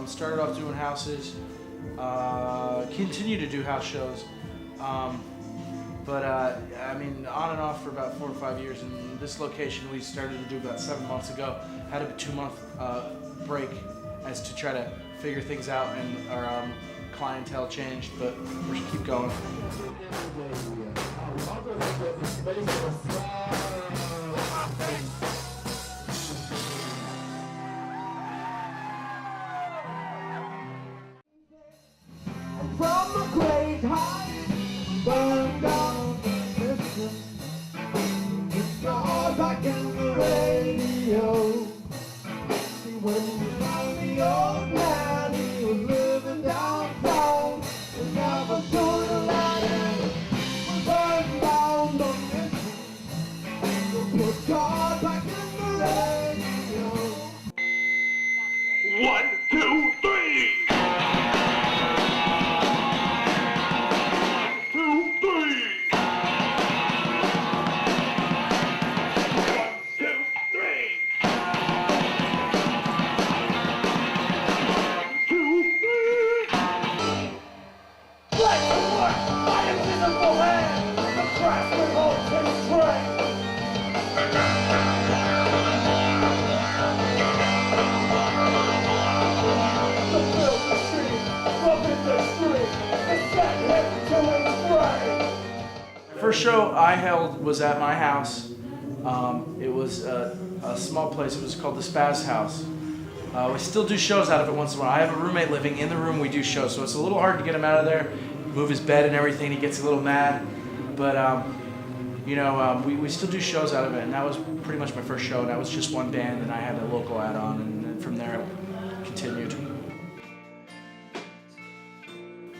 Started off doing houses, continue to do house shows, but I mean, on and off for about 4 or 5 years. And this location we started to do about 7 months ago. Had a 2-month break as to try to figure things out, and our clientele changed, but we should keep going. From the great height, burned down the mission. It's all back in the radio. See, when we found the old man, he was living downtown. And never showed a light, and we burned down the mission. So put God back in the radio. 1, 2, 3. First show I held was at my house. It was a small place. It was called the Spaz House. We still do shows out of it once in a while. I have a roommate living in the room we do shows, so it's a little hard to get him out of there, move his bed and everything. He gets a little mad, but you know, we still do shows out of it, and that was pretty much my first show. And that was just one band, and I had a local add-on, and then from there it continued.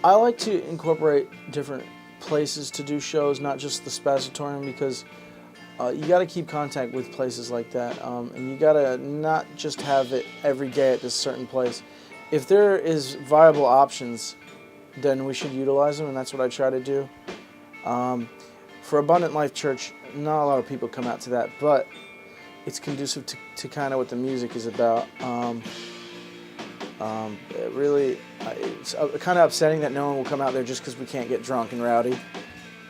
I like to incorporate different places to do shows, not just the Spazzatorium, because you got to keep contact with places like that, and you got to not just have it every day at this certain place. If there is viable options, then we should utilize them, and that's what I try to do. For Abundant Life Church, not a lot of people come out to that, but it's conducive to kind of what the music is about. It's kind of upsetting that no one will come out there just because we can't get drunk and rowdy.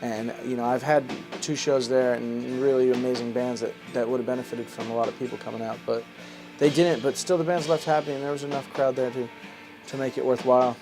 And you know, I've had 2 shows there and really amazing bands that would have benefited from a lot of people coming out, but they didn't. But still, the bands left happy, and there was enough crowd there to make it worthwhile.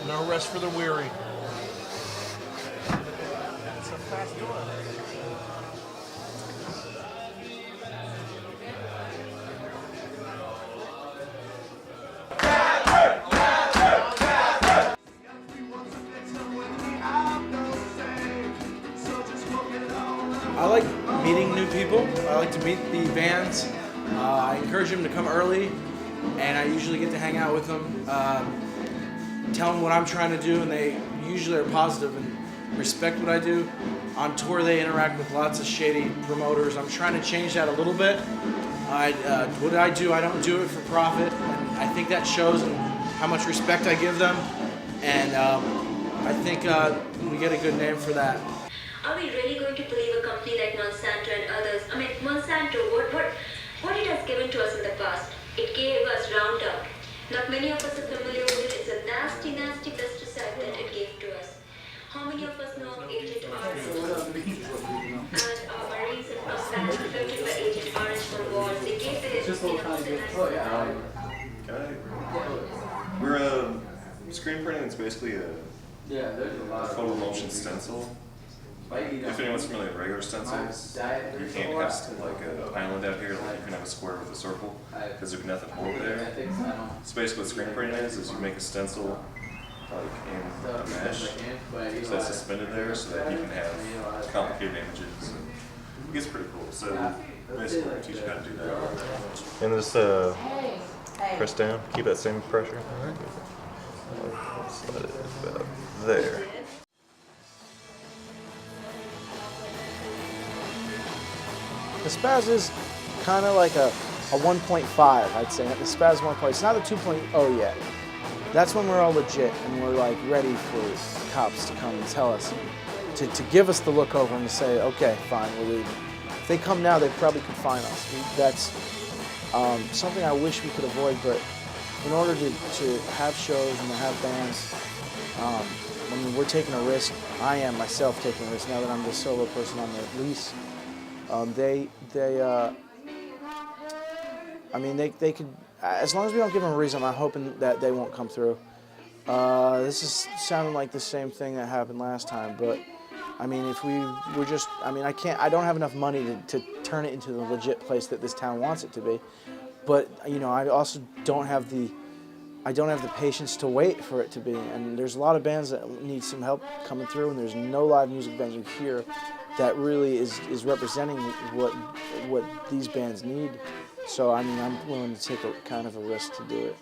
No rest for the weary. That's a fast door. I like meeting new people. I like to meet the bands. I encourage them to come early, and I usually get to hang out with them, tell them what I'm trying to do, and they usually are positive and respect what I do. On tour, they interact with lots of shady promoters. I'm trying to change that a little bit. What I do, I don't do it for profit, and I think that shows in how much respect I give them, and I think we get a good name for that. Are we really going to believe a company like Monsanto and others? I mean, Monsanto, what it has given to us in the past? It gave us Roundup. Not many of us are familiar with it. It's a nasty, nasty pesticide that it gave to us. How many of us know Agent Orange? And our Marines and Prosperity affected by Agent Orange for wars. They gave the We're screen printing. It's basically a photo emulsion stencil. If anyone's familiar with regular stencils, you can't have like an island out here. Like you can have a square with a circle because there's nothing over there. So basically, what screen printing is you make a stencil like in a mesh, so that's suspended there, so that you can have complicated images. And it gets pretty cool. So basically, we teach you how to do that. And just press down, keep that same pressure. Slide it about there. The Spaz is kind of like a 1.5, I'd say. The Spaz 1.0. It's not a 2.0 yet. That's when we're all legit and we're like ready for cops to come and tell us, to give us the look over and to say, okay, fine, we're leaving. If they come now, they probably could fine us. That's something I wish we could avoid, but in order to have shows and to have bands, I mean, we're taking a risk. I am myself taking a risk now that I'm the solo person on the lease. They could, as long as we don't give them a reason, I'm hoping that they won't come through. This is sounding like the same thing that happened last time, but I mean, if we were just, I mean, I don't have enough money to turn it into the legit place that this town wants it to be. But, you know, I also don't have the patience to wait for it to be. And there's a lot of bands that need some help coming through, and there's no live music venue here that really is representing what these bands need. So I mean, I'm willing to take a kind of a risk to do it.